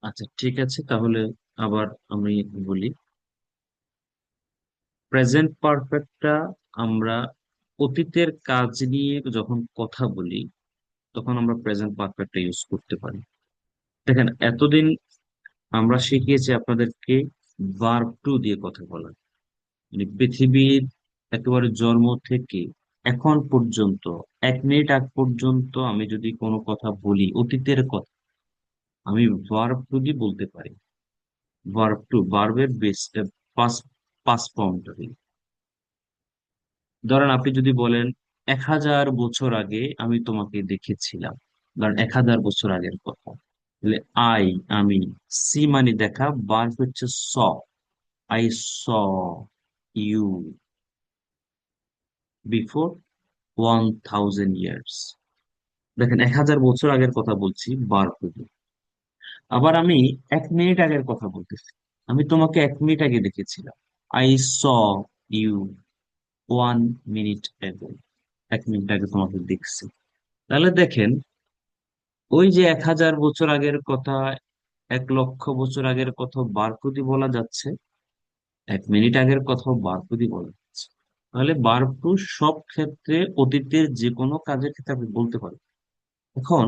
আচ্ছা, ঠিক আছে, তাহলে আবার আমি বলি। প্রেজেন্ট পারফেক্টটা আমরা অতীতের কাজ নিয়ে যখন কথা বলি, তখন আমরা প্রেজেন্ট পারফেক্টটা ইউজ করতে পারি। দেখেন, এতদিন আমরা শিখিয়েছি আপনাদেরকে ভার্ব টু দিয়ে কথা বলা। মানে পৃথিবীর একেবারে জন্ম থেকে এখন পর্যন্ত, 1 মিনিট আগ পর্যন্ত আমি যদি কোনো কথা বলি অতীতের কথা, আমি ভার্ব টু দিয়ে বলতে পারি। ভার্ব টু, ভার্বের বেস, পাস্ট পাস্ট ফর্মটা দিই। ধরেন আপনি যদি বলেন 1000 বছর আগে আমি তোমাকে দেখেছিলাম, ধরেন 1000 বছর আগের কথা, তাহলে আই, আমি, সি মানে দেখা, ভার্ব হচ্ছে saw. I saw you before 1000 years. দেখেন, 1000 বছর আগের কথা বলছি ভার্ব টু। আবার আমি 1 মিনিট আগের কথা বলতেছি, আমি তোমাকে 1 মিনিট আগে দেখেছিলাম। I saw you 1 minute ago, 1 minute আগে তোমাকে দেখছি। তাহলে দেখেন, ওই যে 1000 বছর আগের কথা, 1,00,000 বছর আগের কথা বারপুদি বলা যাচ্ছে, 1 মিনিট আগের কথাও বারপুদি বলা যাচ্ছে। তাহলে বারপু সব ক্ষেত্রে, অতীতের যে কোনো কাজের ক্ষেত্রে আপনি বলতে পারেন। এখন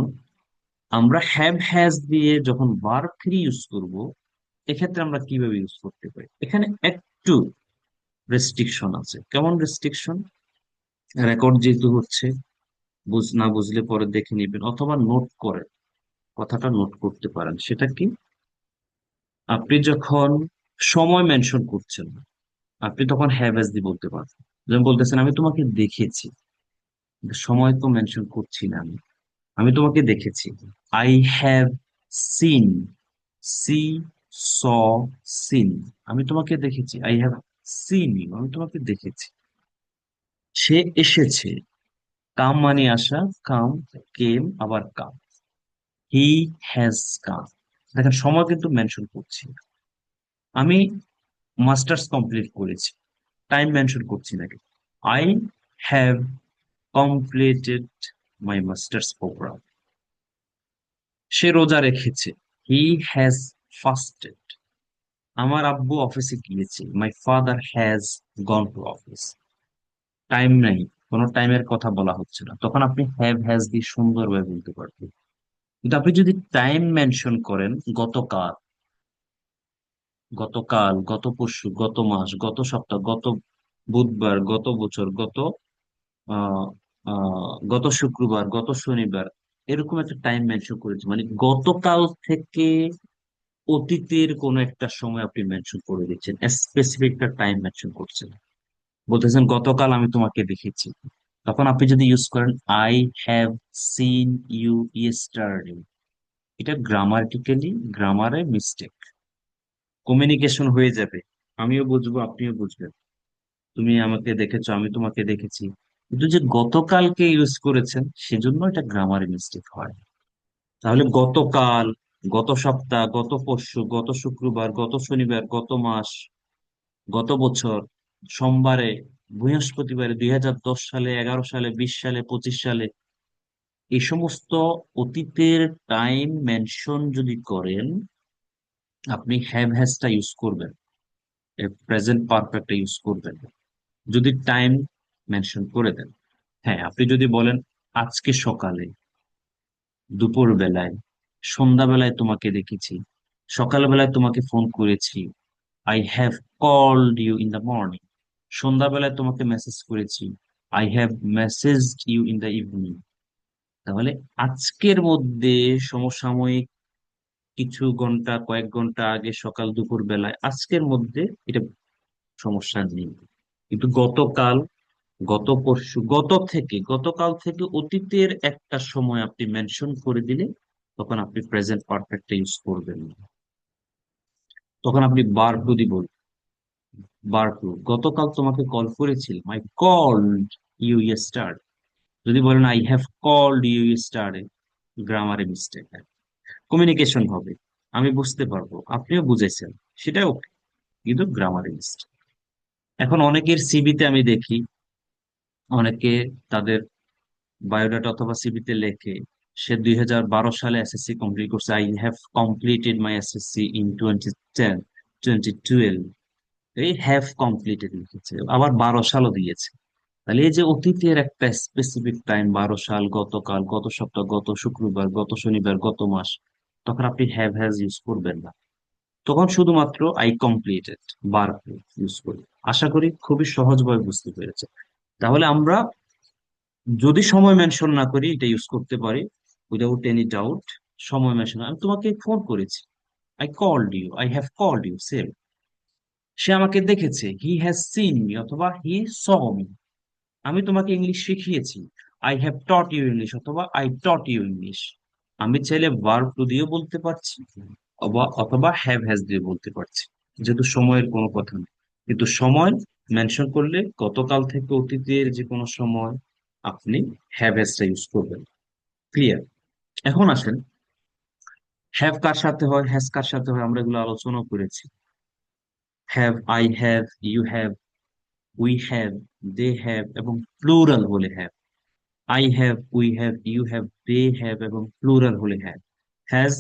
আমরা হ্যাভ হ্যাজ দিয়ে যখন ভার্ব থ্রি ইউজ করব, এক্ষেত্রে আমরা কিভাবে ইউজ করতে পারি? এখানে একটু রেস্ট্রিকশন আছে। কেমন রেস্ট্রিকশন? রেকর্ড যেহেতু হচ্ছে, না বুঝলে পরে দেখে নেবেন, অথবা নোট করেন, কথাটা নোট করতে পারেন। সেটা কি? আপনি যখন সময় মেনশন করছেন না, আপনি তখন হ্যাভ হ্যাজ দিয়ে বলতে পারবেন। যেমন বলতেছেন, আমি তোমাকে দেখেছি, কিন্তু সময় তো মেনশন করছি না আমি। আমি তোমাকে দেখেছি, I have seen, see, saw, seen. আমি তোমাকে দেখেছি, আই হ্যাভ সিন ইউ, আমি তোমাকে দেখেছি। সে এসেছে, কাম মানে আসা, কাম, কেম, আবার কাম। He has come. দেখেন, সময় কিন্তু মেনশন করছি না। আমি মাস্টার্স কমপ্লিট করেছি, টাইম মেনশন করছি নাকি? I have completed my masters programme. সে রোজা রেখেছে, হি হ্যাজ ফাস্টেড। আমার আব্বু অফিসে গিয়েছে, my father has gone to office. Time নাই, কোনো টাইমের কথা বলা হচ্ছে না, তখন আপনি হ্যাভ হ্যাজ দিয়ে সুন্দরভাবে বলতে পারবেন। কিন্তু আপনি যদি টাইম মেনশন করেন, গতকাল, গতকাল, গত পরশু, গত মাস, গত সপ্তাহ, গত বুধবার, গত বছর, আহ গত শুক্রবার, গত শনিবার, এরকম একটা টাইম মেনশন করেছে, মানে গতকাল থেকে অতীতের কোন একটা সময় আপনি মেনশন করে দিচ্ছেন, স্পেসিফিক একটা টাইম মেনশন করছেন। বলতেছেন, গতকাল আমি তোমাকে দেখেছি, তখন আপনি যদি ইউজ করেন I have seen you yesterday, এটা গ্রামাটিক্যালি, গ্রামারে মিস্টেক। কমিউনিকেশন হয়ে যাবে, আমিও বুঝবো, আপনিও বুঝবেন। তুমি আমাকে দেখেছো, আমি তোমাকে দেখেছি, কিন্তু যে গতকালকে ইউজ করেছেন, সেজন্য এটা গ্রামারে মিস্টেক হয়। তাহলে গতকাল, গত সপ্তাহ, গত পরশু, গত শুক্রবার, গত শনিবার, গত মাস, গত বছর, সোমবারে, বৃহস্পতিবারে, 2010 সালে, 11 সালে, 20 সালে, 25 সালে, এই সমস্ত অতীতের টাইম মেনশন যদি করেন, আপনি হ্যাভ হ্যাজটা ইউজ করবেন, প্রেজেন্ট পারফেক্টটা ইউজ করবেন না। যদি টাইম মেনশন করে দেন। হ্যাঁ, আপনি যদি বলেন আজকে সকালে, দুপুর বেলায়, সন্ধ্যাবেলায় তোমাকে দেখেছি, সকালবেলায় তোমাকে ফোন করেছি, I have called you in the morning. সন্ধ্যাবেলায় তোমাকে মেসেজ করেছি, I have messaged you in the evening. তাহলে আজকের মধ্যে, সমসাময়িক কিছু ঘন্টা, কয়েক ঘন্টা আগে, সকাল দুপুর বেলায়, আজকের মধ্যে, এটা সমস্যা নেই। কিন্তু গতকাল, গত পরশু, গতকাল থেকে অতীতের একটা সময় আপনি মেনশন করে দিলে, তখন আপনি প্রেজেন্ট পারফেক্ট ইউজ করবেন না। তখন আপনি বার টু দিব। বার টু, গতকাল তোমাকে কল করেছিলাম, আই কল্ড ইউ ইয়েস্টারডে। যদি বলেন I have called you yesterday, গ্রামারে মিস্টেক, কমিউনিকেশন হবে, আমি বুঝতে পারবো, আপনিও বুঝেছেন, সেটা ওকে, কিন্তু গ্রামারে মিস্টেক। এখন অনেকের সিভিতে আমি দেখি, অনেকে তাদের বায়োডাটা অথবা সিভিতে লেখে, সে 2012 সালে এসএসসি কমপ্লিট করছে। I have completed my SSC in 2010, 2012। এই হ্যাভ কমপ্লিটেড লিখেছে, আবার 12 সালও দিয়েছে। তাহলে এই যে অতীতের একটা স্পেসিফিক টাইম, 12 সাল, গতকাল, গত সপ্তাহ, গত শুক্রবার, গত শনিবার, গত মাস, তখন আপনি হ্যাভ হ্যাজ ইউজ করবেন না। তখন শুধুমাত্র আই কমপ্লিটেড বার ইউজ করি। আশা করি খুবই সহজভাবে বুঝতে পেরেছে। তাহলে আমরা যদি সময় মেনশন না করি এটা ইউজ করতে পারি উইদাউট এনি ডাউট। সময় মেনশন, আমি তোমাকে ফোন করেছি, I called you, I have called you same. সে আমাকে দেখেছে, হি হ্যাজ সিন মি অথবা হি স মি। আমি তোমাকে ইংলিশ শিখিয়েছি, I have taught you English অথবা আই টট ইউ ইংলিশ। আমি চাইলে ভার্ব টু দিয়েও বলতে পারছি, অথবা হ্যাভ হ্যাজ দিয়ে বলতে পারছি, যেহেতু সময়ের কোনো কথা নেই। কিন্তু সময় মেনশন করলে গতকাল থেকে অতীতের যে কোনো সময় আপনি হ্যাভ হ্যাজটা ইউজ করবেন। ক্লিয়ার? এখন আসেন, হ্যাভ কার সাথে হয়, হ্যাজ কার সাথে হয়, আমরা এগুলো আলোচনা করেছি। Have, I have, you have, we have, they have, এবং প্লুরাল হলে have. I have, we have, you have, they have, এবং প্লুরাল হলে have. Has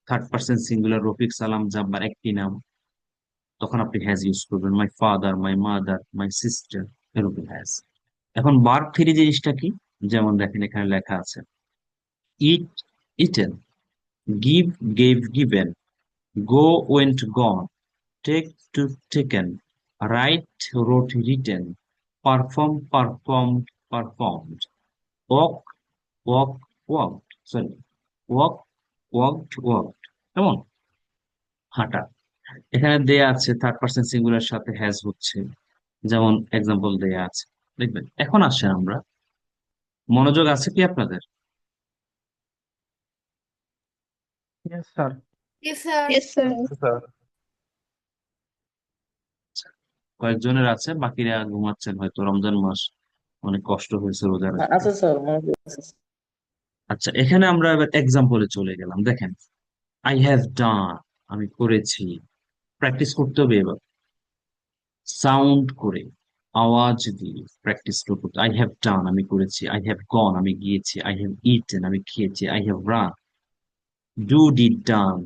third person singular, Rafiq, Salam, Jabbar একটি নাম, তখন আপনি হ্যাজ ইউজ করবেন। My father, my mother, my sister, এরকম হ্যাজ। এখন ভার্ব থ্রি জিনিসটা কি? যেমন দেখেন এখানে লেখা আছে, eat, eaten, give, gave, given, go, went, gone, take, took, taken, write, wrote, written, perform, performed, performed, walk, walk, walked, sorry, walk, walked, walked. কেমন? হাঁটা। এখানে দেয়া আছে থার্ড পার্সন সিঙ্গুলার সাথে হ্যাজ হচ্ছে, যেমন এক্সাম্পল দেয়া আছে, দেখবেন। এখন আসেন আমরা, মনোযোগ আছে কি আপনাদের? Yes, sir. Yes, sir. Yes, sir. Yes, sir. কয়েকজনের আছে, বাকিরা ঘুমাচ্ছেন হয়তো, রমজান মাস, অনেক কষ্ট হয়েছে রোজা রাখতে। আচ্ছা স্যার, মনে আছে। আচ্ছা, এখানে আমরা এবার এক্সাম্পলে চলে গেলাম। দেখেন, আই হ্যাভ ডান, আমি করেছি। প্র্যাকটিস করতে হবে এবার, সাউন্ড করে, আওয়াজ দিয়ে প্র্যাকটিস করতে। আই হ্যাভ ডান, আমি করেছি। আই হ্যাভ গন, আমি গিয়েছি। আই হ্যাভ ইটেন, আমি খেয়েছি। I have run, do, did, done,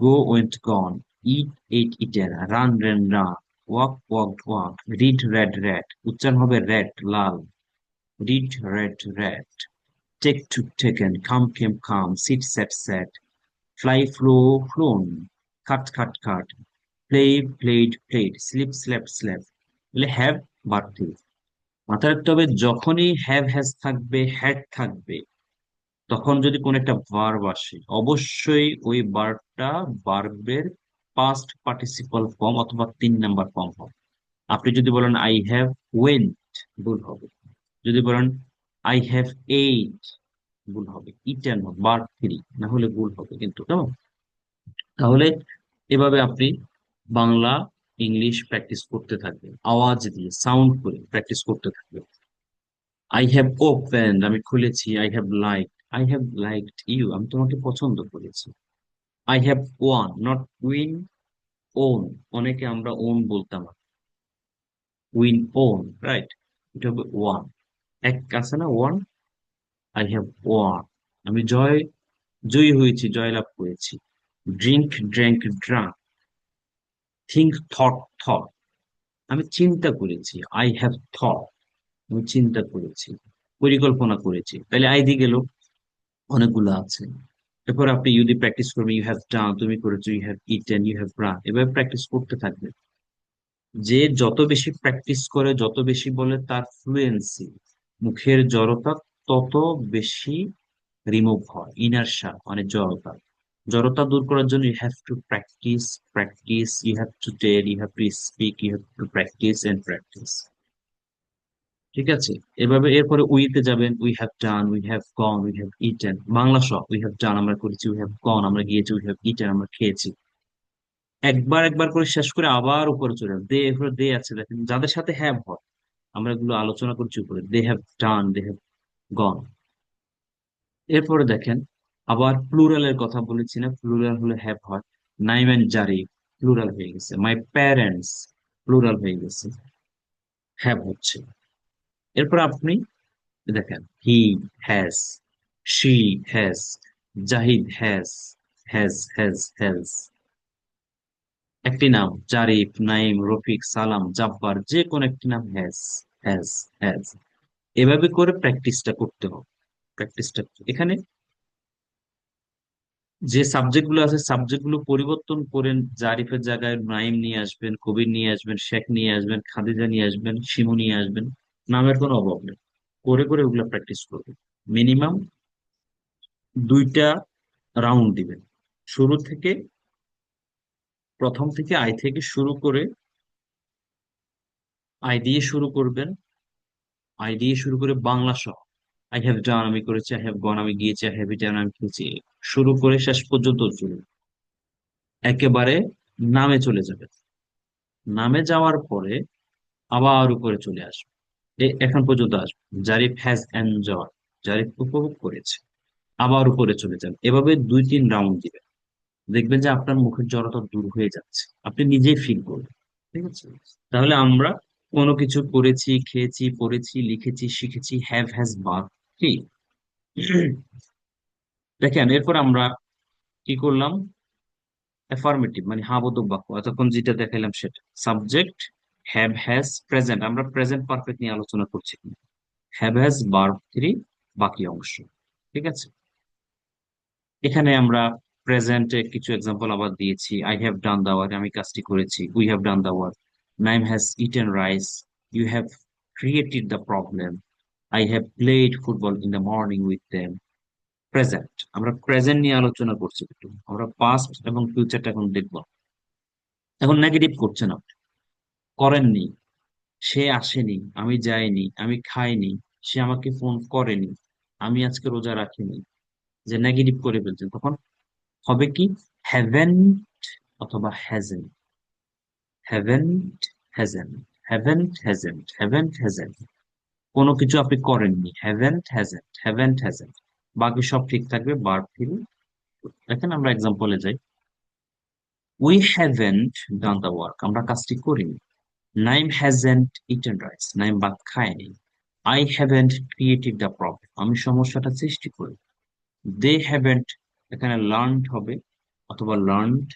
go, went, gone, eat, ate, eaten, run, ran, run, walk, walked, walk, read, read, read, উচ্চারণ হবে রেড, লাল, read, read, read, take, took, taken, come, came, come, sit, sat, sat, fly, flew, flown, cut, cut, cut, play, played, played, sleep, slept, slept. বলে have বাড়তি। মাথায় রাখতে হবে, যখনই have has থাকবে, হ্যাড থাকবে, তখন যদি কোন একটা ভার্ব আসে, অবশ্যই ওই ভার্বটা ভার্বের পাস্ট পার্টিসিপাল ফর্ম অথবা 3 নাম্বার ফর্ম হবে। আপনি যদি বলেন আই হ্যাভ ওয়েন্ট, ভুল হবে। যদি বলেন আই হ্যাভ এইট, ভুল হবে। ইটেন হবে, ভার্ব থ্রি, না হলে ভুল হবে কিন্তু, কেমন? তাহলে এভাবে আপনি বাংলা, ইংলিশ প্র্যাকটিস করতে থাকবেন, আওয়াজ দিয়ে, সাউন্ড করে প্র্যাকটিস করতে থাকবেন। আই হ্যাভ ওপেন্ড, আমি খুলেছি। I have like, I have liked you, আমি তোমাকে পছন্দ করেছি। I have won, not win, won, অনেকে আমরা ওন বলতাম, উইন, ওন, রাইট? এটা হবে ওয়ান, এক আছে না ওয়ান। আই হ্যাভ ওয়ান, আমি জয়ী হয়েছি, জয়লাভ করেছি। Drink, drank, drunk, think, thought, thought, আমি চিন্তা করেছি। আই হ্যাভ থট, আমি চিন্তা করেছি, পরিকল্পনা করেছি। তাহলে আই দিয়ে গেল, অনেকগুলো আছে। এরপর আপনি যদি প্র্যাকটিস করবেন, ইউ হ্যাভ ডান, তুমি করেছো। You have eaten, you have run, এভাবে প্র্যাকটিস করতে থাকবেন। যে যত বেশি প্র্যাকটিস করে, যত বেশি বলে, তার ফ্লুয়েন্সি, মুখের জড়তা তত বেশি রিমুভ হয়। ইনারশা মানে জড়তা, জড়তা দূর করার জন্য you have to practice, practice, you have to tell, you have to speak, you have to practice and practice. ঠিক আছে? এভাবে এরপরে উইতে যাবেন, we have done, we have gone, we have eaten, Bangla সব। উই হ্যাভ ডান আমরা করেছি, উই হ্যাভ গন আমরা গিয়েছি, উই হ্যাভ ইটেন আমরা খেয়েছি। একবার একবার করে শেষ করে আবার উপরে চলে যাবে। দে, এরপরে দে আছে, দেখেন যাদের সাথে হ্যাভ হয়, আমরা এগুলো আলোচনা করছি উপরে। They have done, they have gone. এরপরে দেখেন, আবার প্লুরালের কথা বলেছি না, প্লুরাল হলে হ্যাভ হয়। নাইম এন্ড জারি প্লুরাল হয়ে গেছে। মাই প্যারেন্টস প্লুরাল হয়ে গেছে, হ্যাভ হচ্ছে। এরপর আপনি দেখেন, he has, she has, Zahid has. একটি নাম জারিফ, নাইম, রফিক, সালাম, জাব্বার, যে কোনো একটি নাম হ্যাজ হ্যাজ। এভাবে করে প্র্যাকটিসটা করতে হবে। প্র্যাকটিসটা এখানে যে সাবজেক্ট গুলো আছে সাবজেক্ট গুলো পরিবর্তন করেন, জারিফের জায়গায় নাইম নিয়ে আসবেন, কবির নিয়ে আসবেন, শেখ নিয়ে আসবেন, খাদিজা নিয়ে আসবেন, শিমু নিয়ে আসবেন। নামের কোনো অভাব নেই। করে করে ওগুলো প্র্যাকটিস করবেন। মিনিমাম 2টা রাউন্ড দিবেন। শুরু থেকে, প্রথম থেকে আই থেকে শুরু করে, আই দিয়ে শুরু করবেন। আই দিয়ে শুরু করে বাংলা সহ, আই হ্যাভ ডান আমি করেছি, আই হ্যাভ গন আমি গিয়েছি, আই হ্যাভ ইটেন আমি খেয়েছি, শুরু করে শেষ পর্যন্ত চলুন। একেবারে নামে চলে যাবে। নামে যাওয়ার পরে আবার উপরে চলে আসবে। এখন পর্যন্ত আসবে জারিফ হ্যাজ এনজয়, জারিফ উপভোগ করেছে। আবার উপরে চলে যান, এভাবে 2-3 রাউন্ড দিবেন। দেখবেন যে আপনার মুখের জড়তা দূর হয়ে যাচ্ছে, আপনি নিজেই ফিল করবেন। ঠিক আছে? তাহলে আমরা কোনো কিছু করেছি, খেয়েছি, পড়েছি, লিখেছি, শিখেছি, হ্যাভ হ্যাজ ভার্ব কি। দেখেন এরপর আমরা কি করলাম, অ্যাফার্মেটিভ মানে হ্যাঁ বোধক বাক্য, এতক্ষণ যেটা দেখাইলাম সেটা সাবজেক্ট, হ্যাভ হ্যাজ প্রেজেন্ট, আমরা প্রেজেন্ট পারফেক্ট নিয়ে আলোচনা করছি। হ্যাভ হ্যাজ ভার্ব 3 বাকি অংশ। ঠিক আছে? এখানে আমরা প্রেজেন্টে কিছু এক্সাম্পল আবার দিয়েছি। I have done the work, আমি কাজটি করেছি। We have done the work. Naim has eaten rice. You have created the problem. I have played football in the morning with them. Present, আমরা প্রেজেন্ট নিয়ে আলোচনা করছি একটু। আমরা পাস্ট এবং ফিউচারটা এখন দেখবো। এখন নেগেটিভ করছেন আপনি, করেননি, সে আসেনি, আমি যাইনি, আমি খাইনি, সে আমাকে ফোন করেনি, আমি আজকে রোজা রাখিনি, যে নেগেটিভ করে ফেলছেন, তখন হবে কি হ্যাভেন্ট অথবা hasn't. Haven't hasn't, haven't hasn't. কোনো কিছু আপনি করেননি, হ্যাভেন্ট হ্যাজেন্ট। বাকি সব ঠিক থাকবে, বার ফিল। দেখেন আমরা এক্সাম্পলে যাই। We haven't done the work, আমরা কাজটি করিনি। Naim hasn't eaten rice, Naim ভাত খায়নি। I haven't created the problem, আমি সমস্যাটা সৃষ্টি করি। দে হ্যাভেন্ট, এখানে লার্নড হবে অথবা লার্নড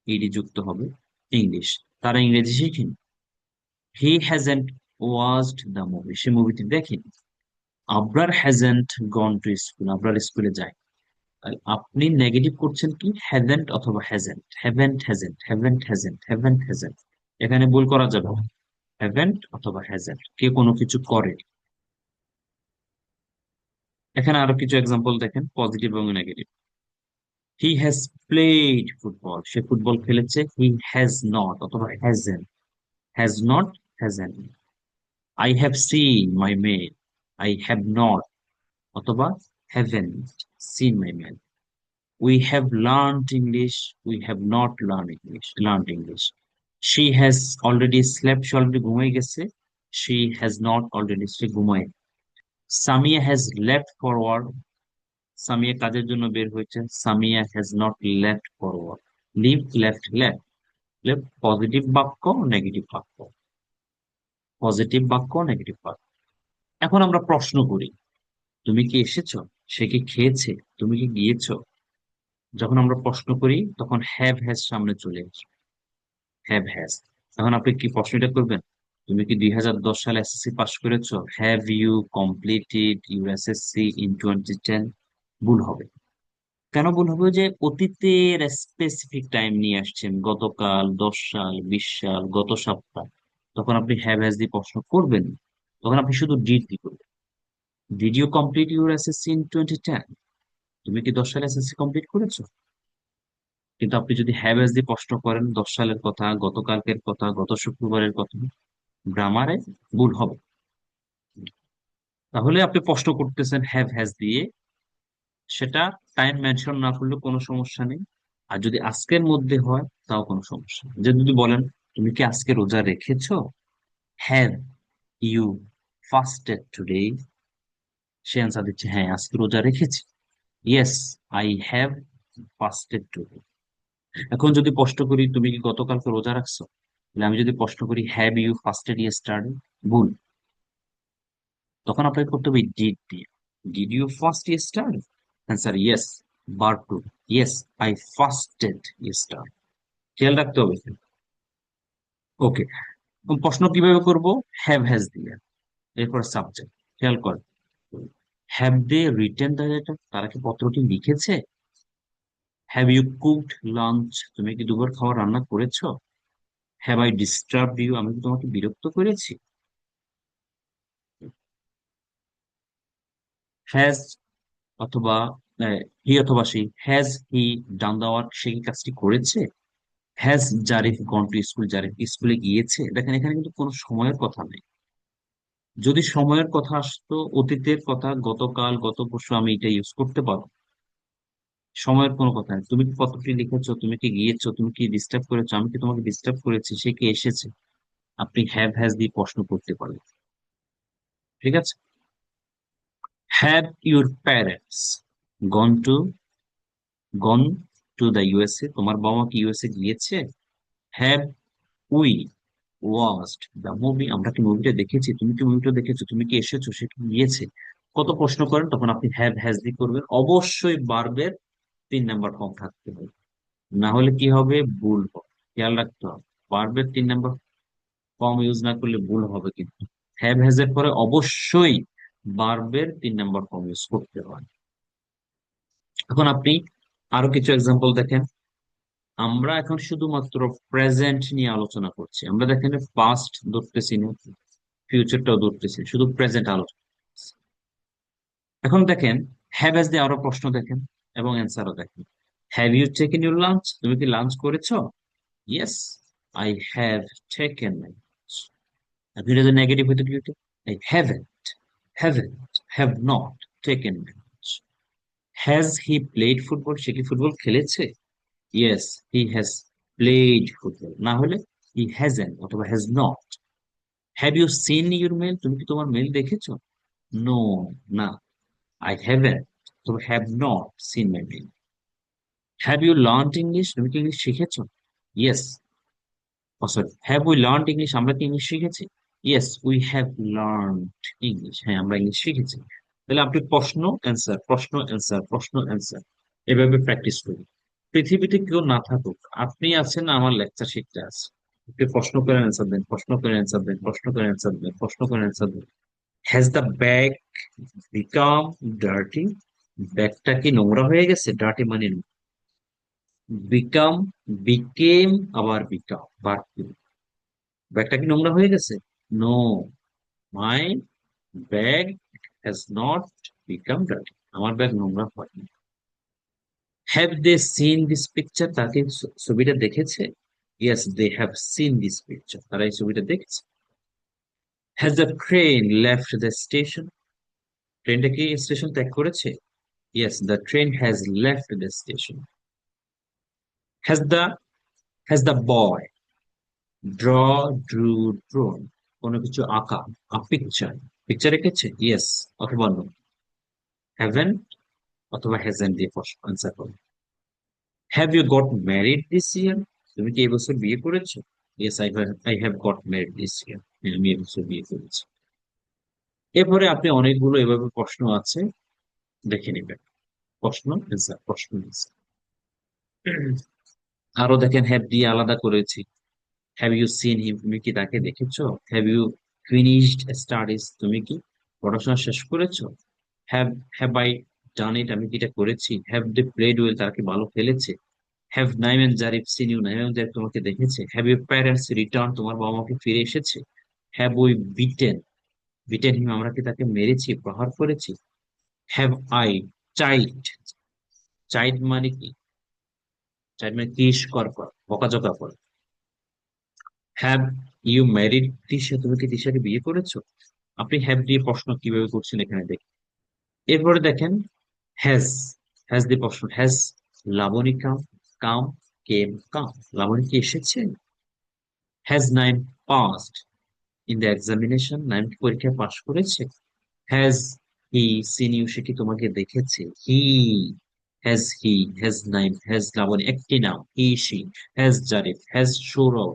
ইডি যুক্ত হবে, ইংলিশ, তারা ইংরেজি শিখেনি। He hasn't watched the movie, সে মুভিটি দেখেনি। Abrar hasn't gone to school, Abrar স্কুলে যায়। তাই আপনি নেগেটিভ করছেন কি হ্যাজেন্ট অথবা হ্যাজেন্ট। এখানে ভুল করা যাবে না। হ্যাভেন্ট অথবা হ্যাজেন্ট, কে কোনো কিছু করে। এখানে আরো কিছু এক্সাম্পল দেখেন, পজিটিভ এবং negative. He has played football, সে ফুটবল খেলেছে। হি হ্যাজ নট অথবা has not, hasn't. I have seen my mail, I have not অথবা haven't seen my mail. We have learned English, we have not learned English. She has already slept, সে already ঘুমাই গেছে। She has not already, সে ঘুমায়। Samia has left for work, Samia কাজের জন্য বের হয়েছে। Samia has not left for work. Leave, left, left. Positive বাক্য, নেগেটিভ বাক্য, পজিটিভ বাক্য, নেগেটিভ বাক্য। এখন আমরা প্রশ্ন করি, তুমি কি এসেছো, সে কি খেয়েছে, তুমি কি গিয়েছো। যখন আমরা প্রশ্ন করি তখন হ্যাভ হ্যাজ সামনে চলে আসে, হ্যাভ হ্যাজ। এখন আপনি কি প্রশ্নটা করবেন, তুমি কি 2010 সালে এসএসসি পাস করেছো, have you completed your SSC in 2010। ভুল হবে। কেন ভুল হবে, যে অতীতের স্পেসিফিক টাইম নিয়ে আসছেন, গতকাল, 10 সাল, 20 সাল, গত সপ্তাহ। তখন আপনি হ্যাভ হ্যাজ দিয়ে প্রশ্ন করবেন না। তখন আপনি শুধু ডিড দিয়ে করবেন। Did you complete your SSC in 2010, তুমি কি 10 সালে এসএসসি কমপ্লিট করেছো। কিন্তু আপনি যদি হ্যাভ হ্যাজ দিয়ে প্রশ্ন করেন, 10 সালের কথা, গতকালকের কথা, গত শুক্রবারের কথা, গ্রামারে ভুল হবে। তাহলে আপনি প্রশ্ন করতেছেন হ্যাভ হ্যাজ দিয়ে, সেটা টাইম মেনশন না করলে কোনো সমস্যা নেই। আর যদি আজকের মধ্যে হয় তাও কোনো সমস্যা নেই। যে যদি বলেন তুমি কি আজকে রোজা রেখেছো, হ্যাভ ইউ ফাস্টেড টুডে, সে আনসার দিচ্ছে হ্যাঁ আজকে রোজা রেখেছি। Yes, I have fasted today. এখন যদি প্রশ্ন করি তুমি কি গতকালকে রোজা রাখছো, তাহলে আমি যদি প্রশ্ন করি হ্যাভ ইউ ফাস্টেড ইয়েস্টারডে, ভুল। তখন আপনাকে করতে হবে ডিড দিয়ে। Did you fast yesterday, answer yes. বার টু, ইয়েস আই ফাস্টেড ইস্টার। খেয়াল রাখতে হবে। ওকে, প্রশ্ন কিভাবে করব? হ্যাভ হ্যাজ দিয়ে, এরপর সাবজেক্ট। খেয়াল কর, have they written the letter, তারা কি পত্রটি লিখেছে? হ্যাভ ইউ কুকড লাঞ্চ, তুমি কি দুপুর খাবার রান্না করেছো? হ্যাভ আই ডিস্টার্বড ইউ, আমি কি তোমাকে বিরক্ত করেছি? হ্যাজ অথবা হি অথবা সে, has he done the work, সে কি কাজটি করেছে? Has Zarif gone to school, Zarif স্কুলে গিয়েছে? দেখেন এখানে কিন্তু কোনো সময়ের কথা নেই। যদি সময়ের কথা আসতো, অতীতের কথা, গতকাল, গত পরশু, আমি এটা ইউজ করতে পারবো। সময়ের কোনো কথা নেই। তুমি কি পত্রটি লিখেছো, তুমি কি গিয়েছো, তুমি কি ডিস্টার্ব করেছো, আমি কি তোমাকে ডিস্টার্ব করেছি, সে কি এসেছে? আপনি হ্যাভ হ্যাজ দিয়ে প্রশ্ন করতে পারেন। ঠিক আছে। Have your parents gone to gone to the USA, তোমার বাবা মা কি ইউএসএ গিয়েছে? Have we watched the movie, আমরা কি মুভিটা দেখেছি, তুমি কি মুভিটা দেখেছো, তুমি কি এসেছো, সে কি গিয়েছে? কত প্রশ্ন করেন তখন আপনি হ্যাভ হ্যাজ দিয়ে করবেন। অবশ্যই বারবের 3 নাম্বার ফর্ম থাকতে হবে, না হলে কি হবে? ভুল হবে। খেয়াল রাখতে হবে, বারবের 3 নাম্বার ফর্ম ইউজ না করলে ভুল হবে কিন্তু। হ্যাভ হ্যাজ এর পরে অবশ্যই বারবের 3 নাম্বার ফর্ম ইউজ করতে হয়। এখন আপনি আরো কিছু এক্সাম্পল দেখেন। আমরা এখন শুধুমাত্র প্রেজেন্ট নিয়ে আলোচনা করছি, আমরা দেখেন পাস্ট ধরতেছি না, ফিউচারটাও ধরতেছি, শুধু প্রেজেন্ট আলোচনা করতেছি। এখন দেখেন, হ্যাভ হ্যাজ দিয়ে আরো প্রশ্ন দেখেন এবং অ্যান্সারও দেখেন। Have you taken your lunch, তুমি কি লাঞ্চ করেছো? Yes I have taken my lunch. আপনি যদি নেগেটিভ হইতে কি হইতো? I haven't have not taken my lunch. Has he played football, সে কি ফুটবল খেলেছে? Yes he has played football, না হলে হি হ্যাজেন্ট অথবা has not. Have you seen your mail, তুমি কি তোমার মেল দেখেছো? নো, না, আই হ্যাভেন্ট অথবা have not scene my mail. Have you learned English, তুমি কি ইংলিশ শিখেছো? Yes, sorry, have we learned English, আমরা কি ইংলিশ শিখেছি? Yes we have learned English, হ্যাঁ আমরা ইংলিশ শিখেছি। তাহলে আপনি প্রশ্ন অ্যান্সার, প্রশ্ন অ্যান্সার, প্রশ্ন অ্যান্সার, এভাবে প্র্যাকটিস করুন। পৃথিবীতে কেউ না থাকুক, আপনি আছেন, আমার লেকচার শিখতে আছে। আপনি প্রশ্ন করে অ্যান্সার দেন, প্রশ্ন করে অ্যান্সার দেন, প্রশ্ন করে অ্যান্সার দেন, প্রশ্ন করে অ্যান্সার দেন। Has the bag become dirty, ব্যাগটা কি নোংরা হয়ে গেছে? ডার্টি মানে বিকাম, বিকেম, আবার বিকাম, ব্যাগটা কি নোংরা হয়ে গেছে? No, my bag has not become dirty, আমার ব্যাগ নোংরা হয়নি। Have they seen this picture, তাকে ছবিটা দেখেছে? Yes they have seen this picture, তারা এই ছবিটা দেখেছে। Has the train left the station, ট্রেনটা কি স্টেশন ত্যাগ করেছে? Yes the train has left the station. Has the has the boy draw drew drawn, কোনো কিছু আঁকা, পিকচার, পিকচার এঁকেছে? ইয়েস অথবা নো। হ্যাভেন অথবা হ্যাজেন্ট দিয়ে আনসার করো। Have you got married this year, তুমি কি এবছর বিয়ে করেছো? Yes I have got married this year, আমি এবছর বিয়ে করেছি। এরপরে আপনি অনেকগুলো এভাবে প্রশ্ন আছে, দেখে নেবেন। প্রশ্ন অ্যান্সার, প্রশ্ন answer। আরো দেখেন, হ্যাভ দিয়ে আলাদা করেছি। হ্যাভ ইউ সিন হিম, তুমি কি তাকে দেখেছো? হ্যাভ ইউ ফিনিশড স্টাডিজ, তুমি কি পড়াশোনা শেষ করেছো? হ্যাভ হ্যাভ আই ডান ইট, আমি কি এটা করেছি? হ্যাভ দে প্লেড ওয়েল, তারা কি ভালো খেলেছে? Have Naim and Zarif seen you, Naim and Zarif তোমাকে দেখেছে? হ্যাভ ইউর প্যারেন্টস রিটার্ন, তোমার বাবা মাকে ফিরে এসেছে? হ্যাভ উই বিটেন, বিটেন হিম, আমরা কি তাকে মেরেছি, প্রহার করেছি? হ্যাভ আই চাইল্ড, চাইল্ড মানে কি? চাইল্ড মানে তিস কর কর, বকাঝকা কর। হ্যাভ ইউ ম্যারিড তিশা, তুমি কি তিশাকে বিয়ে করেছো? আপনি হ্যাভ দিয়ে প্রশ্ন কিভাবে করছেন এখানে দেখেন। এরপরে দেখেন, হ্যাজ, হ্যাজ দিয়ে প্রশ্ন, has Laboni come, come, came, কাম, লাবণী কি এসেছে? Has Naim passed in the examination, Naim কি পরীক্ষায় পাশ করেছে? হ্যাজ হি সিন ইউ, সে কি তোমাকে দেখেছে? হ্যাজ নাইম, হ্যাজ লাবণী একটি নাম, he she, has Zarif, has Sourav,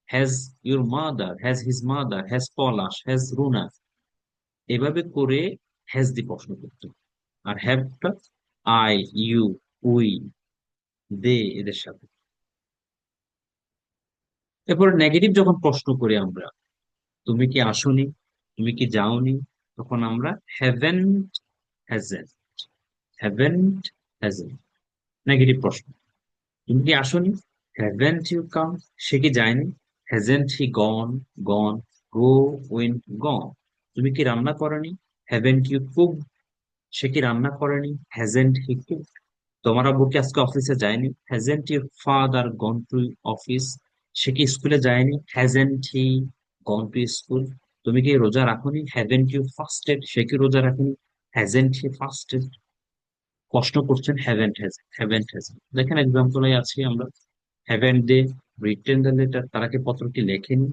has your mother, has his mother, has Palash, has Runa, এভাবে করে হ্যাজ দি প্রশ্ন করতে। আর হ্যাভটা আই, ইউ, উই, দে, এদের সাথে। এরপর নেগেটিভ যখন প্রশ্ন করি আমরা, তুমি কি আসোনি, তুমি কি যাওনি, তখন আমরা haven't, hasn't, haven't, hasn't. Negative প্রশ্ন, তুমি কি আসোনি, হ্যাভেন্ট ইউ কাম, সে কি যায়নি, hasn't he gone, gone, go, went, গন। তুমি কি রান্না করনি, হ্যাভেন্ট ইউ কুক, সে কি রান্না করেনি, হ্যাজেন্ট হি কুক। তোমার আব্বু কি আজকে অফিসে যায়নি, hasn't your father gone to office, সে কি স্কুলে যায়নি, hasn't he gone to school. তুমি কি রোজা রাখোনি, হ্যাভেন্ট ইউ ফাস্টেড, সে কি রোজা রাখেনি, হ্যাজেন্ট হি ফাস্টেড। প্রশ্ন করছেন হ্যাভেন্ট হ্যাজেন্ট, হ্যাভেন্ট হ্যাজেন্ট। দেখেন এক্সাম্পলে আছি আমরা, haven't they written the letter, তারা কি পত্রটি লেখেনি,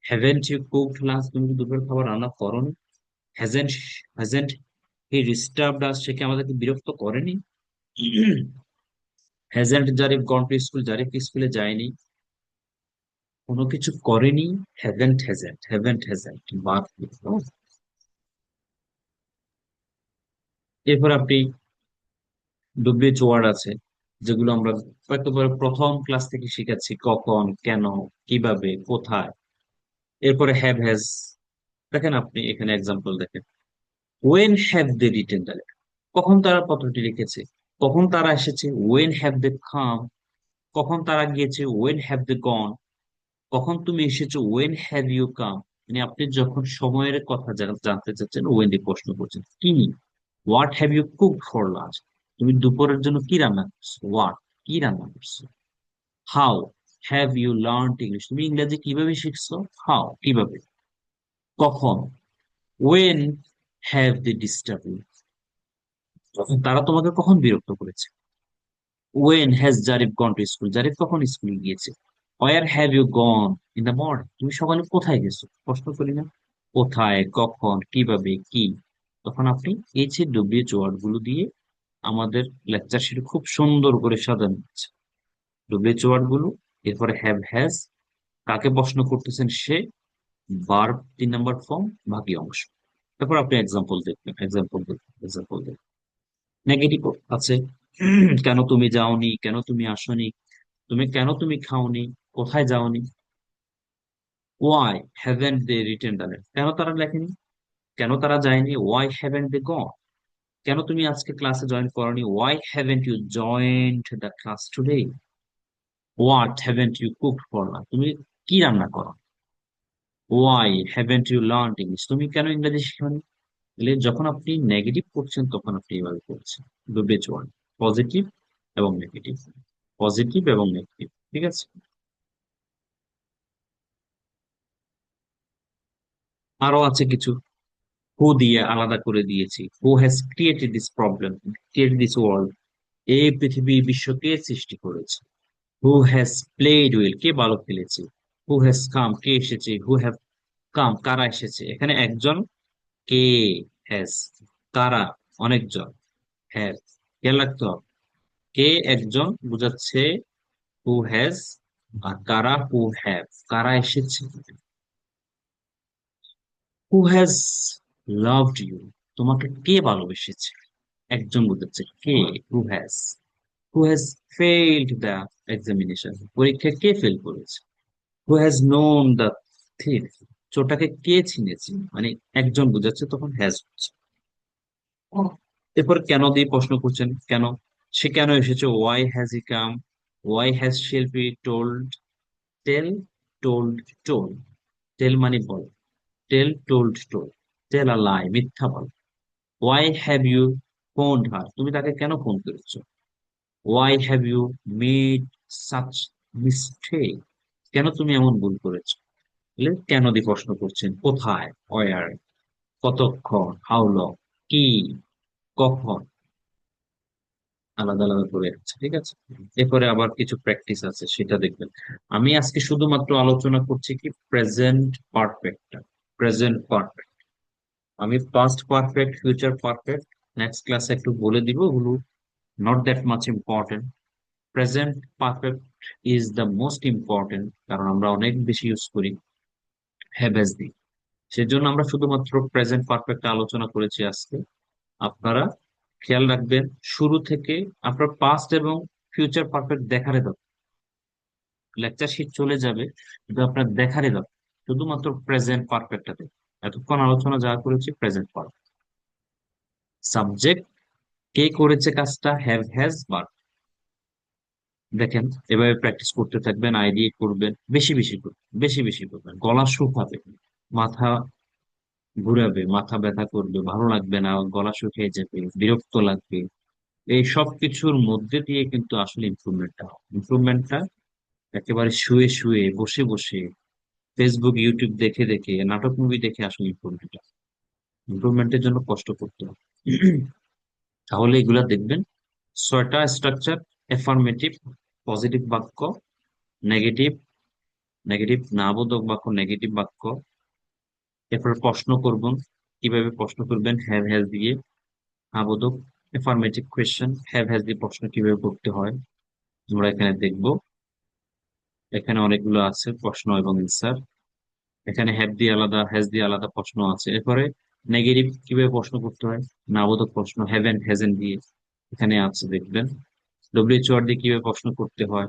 হ্যাভেন্ট ইউ কুকড লাঞ্চ, তুমি কি দুপুরের খাবার রান্না করনি, hasn't hasn't he disturbed us, সে কি আমাদেরকে বিরক্ত করেনি, hasn't Zarif gone to school, জারিফ কি স্কুলে যায়নি, কোনো কিছু করেনি, হ্যাভেন্ট হ্যাজেন্ট, হ্যাভেন্ট হ্যাজেন্ট বাদ দিয়ে। এরপর আপনি ডব্লিউএইচ ওয়ার্ড আছে, যেগুলো আমরা একেবারে প্রথম ক্লাস থেকে শিখাচ্ছি, কখন, কেন, কিভাবে, কোথায়। এরপরে হ্যাভ হ্যাজ। দেখেন আপনি এখানে এক্সাম্পল দেখেন, when have they written the letter, কখন তারা পত্রটি লিখেছে, কখন তারা এসেছে, ওয়েন হ্যাভ দে কাম, কখন তারা গিয়েছে, ওয়েন হ্যাভ দে গন, কখন তুমি এসেছো, ওয়েন হ্যাভ ইউ কাম। মানে আপনি যখন সময়ের কথা জানতে চাচ্ছেন, ওয়েন দিয়ে প্রশ্ন করছেন। কি, what have you cook for lunch, তুমি দুপুরের জন্য কি রান্না করছো, হোয়াট, কি রান্না করছো, how have you learn English, তুমি ইংরেজি কিভাবে শিখছো, হাউ, কিভাবে, কখন, when have they disturb you, তারা তোমাকে কখন বিরক্ত করেছে, when has Zarif gone to school, জারিফ কখন স্কুলে গিয়েছে, where have you gone in the morning, তুমি সকালে কোথায় গেছো, প্রশ্ন করি না, কোথায়, কখন, কিভাবে, কি। তখন আপনি এই যে ডব্লিউএইচ ওয়ার্ড গুলো দিয়ে আমাদের লেকচার শিটে খুব সুন্দর করে সাজানো হচ্ছে, ডব্লিউএইচ ওয়ার্ড গুলো। এরপরে হ্যাভ হ্যাজ, কাকে প্রশ্ন করতেছেন সে, ভার্ব 3 নম্বর ফর্ম, বাকি অংশ। তারপর আপনি এক্সাম্পল দেখবেন, এক্সাম্পল দেখবেন, এক্সাম্পল দেখবেন। নেগেটিভ আছে, কেন তুমি যাওনি, কেন তুমি আসোনি, তুমি খাওনি, কোথায় যাওনি, why haven't they written the letter, কেন তারা লেখেনি, কেন তারা যায়নি, ওয়াই হ্যাভেন্ট দে গন, কেন তুমি আজকে ক্লাসে জয়েন করনি, why haven't you joined the class today, what haven't you cooked for lunch, তুমি কি রান্না করো, why haven't you learn English, তুমি কেন ইংরেজি শিখনি। তাহলে যখন আপনি নেগেটিভ করছেন তখন আপনি এভাবে করছেন, ডব্লিউএইচ ওয়ান, পজিটিভ এবং নেগেটিভ, পজিটিভ এবং নেগেটিভ। ঠিক আছে, আরো আছে কিছু, হু দিয়ে আলাদা করে দিয়েছি, who has created this problem, created this world, এই পৃথিবী বিশ্বকে সৃষ্টি করেছে, হু হ্যাজ প্লেড ওয়েল, কে ভালো খেলেছে, হু হ্যাজ কাম, কে এসেছে, হু হ্যাভ কাম, কারা এসেছে, এখানে একজন, কে, হ্যাজ, কারা, অনেকজন, হ্যাভ, খেয়াল রাখতে হবে, কে একজন বোঝাচ্ছে হু হ্যাজ, আর কারা হু হ্যাভ, কারা এসেছে, হু হ্যাজ লাভড ইউ, তোমাকে কে ভালোবেসেছে, একজন বোঝাচ্ছে কে, who has failed the examination, পরীক্ষায় কে ফেল করেছে, who has known the thief, চোরটাকে কে চিনেছে, মানে একজন বোঝাচ্ছে, তখন হ্যাজ হচ্ছে। এরপর কেন দিয়ে প্রশ্ন করছেন, কেন, সে কেন এসেছে, why has he come, why has Shilpi told, tell, told, told, tell মানে বল, tell, told, told, tell a lie, মিথ্যা বল, why have you phoned her, তুমি তাকে কেন ফোন করেছো, why have you made such mistake, কেন তুমি এমন ভুল করেছো। তাহলে কেন দিয়ে প্রশ্ন করছেন, কোথায়, ওয়ার, কতক্ষণ, হাউ লং, কি, কখন, আলাদা আলাদা করে আছে। ঠিক আছে, এরপরে আবার কিছু প্র্যাকটিস আছে, সেটা দেখবেন। আমি আজকে শুধুমাত্র আলোচনা করছি কি প্রেজেন্ট পারফেক্টটা, প্রেজেন্ট পারফেক্ট। আমি past perfect, future perfect next ক্লাসে একটু বলে দিব, ওগুলো not that much important. Present perfect is the most important, কারণ আমরা অনেক বেশি ইউজ করি হ্যাভ হ্যাজ দি, সেজন্য আমরা শুধুমাত্র প্রেজেন্ট পারফেক্ট আলোচনা করেছি আজকে। আপনারা খেয়াল রাখবেন, শুরু থেকে আপনার পাস্ট এবং ফিউচার পারফেক্ট দেখারে দাও, লেকচার শিট চলে যাবে, কিন্তু আপনার দেখারে দাও শুধুমাত্র প্রেজেন্ট পারফেক্টটাতে। এতক্ষণ আলোচনা যা করেছি প্রেজেন্ট পারফেক্ট। সাবজেক্ট, কে করেছে কাজটা, হ্যাভ হ্যাজ ভার্ব। দেখেন, এভাবে প্র্যাকটিস করতে থাকবেন, আইডিয়া করবেন, বেশি বেশি করবেন, বেশি বেশি করবেন, গলা শুকাবে, মাথা ঘুরাবে, মাথা ব্যথা করবে, ভালো লাগবে না, গলা শুকিয়ে যাবে, বিরক্ত লাগবে। এই সব কিছুর মধ্যে দিয়ে কিন্তু আসলে ইমপ্রুভমেন্টটা হয়। ইমপ্রুভমেন্টটা একেবারে শুয়ে শুয়ে, বসে বসে, ফেসবুক ইউটিউব দেখে দেখে, নাটক মুভি দেখে আসলে ইমপ্রুভমেন্ট। ইমপ্রুভমেন্টের জন্য কষ্ট করতে হবে। তাহলে এগুলা দেখবেন, ছয়টা স্ট্রাকচার: এফার্মেটিভ, পজিটিভ বাক্য; নেগেটিভ, নেগেটিভ না বোধক বাক্য, নেগেটিভ বাক্য। এরপর প্রশ্ন করবেন, কিভাবে প্রশ্ন করবেন, হ্যাভ হ্যাজ দিয়ে। বোধক, এফার্মেটিভ কোয়েশ্চেন, হ্যাভ হ্যাজ দিয়ে প্রশ্ন কিভাবে করতে হয় আমরা এখানে দেখব। এখানে অনেকগুলো আছে প্রশ্ন এবং অ্যান্সার। এখানে হ্যাভ দিয়ে আলাদা, হ্যাজ দিয়ে আলাদা প্রশ্ন আছে। এরপরে নেগেটিভ কিভাবে প্রশ্ন করতে হয়, না বোধক প্রশ্ন, হ্যাভেন হ্যাজেন দিয়ে এখানে আছে দেখবেন। ডব্লিউএইচ ওয়ার্ড দিয়ে কিভাবে প্রশ্ন করতে হয়,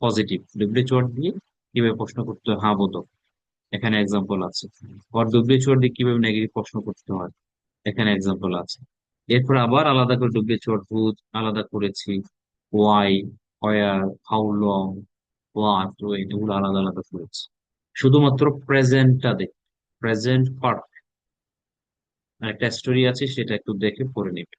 পজিটিভ। ডব্লিউএইচ ওয়ার্ড দিয়ে কিভাবে প্রশ্ন করতে হয়, হ্যাঁ বোধক, এখানে এক্সাম্পল আছে। আর ডব্লিউএইচ ওয়ার্ড দিয়ে কিভাবে নেগেটিভ প্রশ্ন করতে হয়, এখানে এক্সাম্পল আছে। এরপর আবার আলাদা করে ডব্লিউএইচ ওয়ার্ড হুজ আলাদা করেছি, why, where, how long, what, when, এগুলো আলাদা আলাদা করেছি শুধুমাত্র প্রেজেন্টটা দেখ। প্রেজেন্ট পারফেক্ট একটা স্টোরি আছে, সেটা একটু দেখে পড়ে নিবে।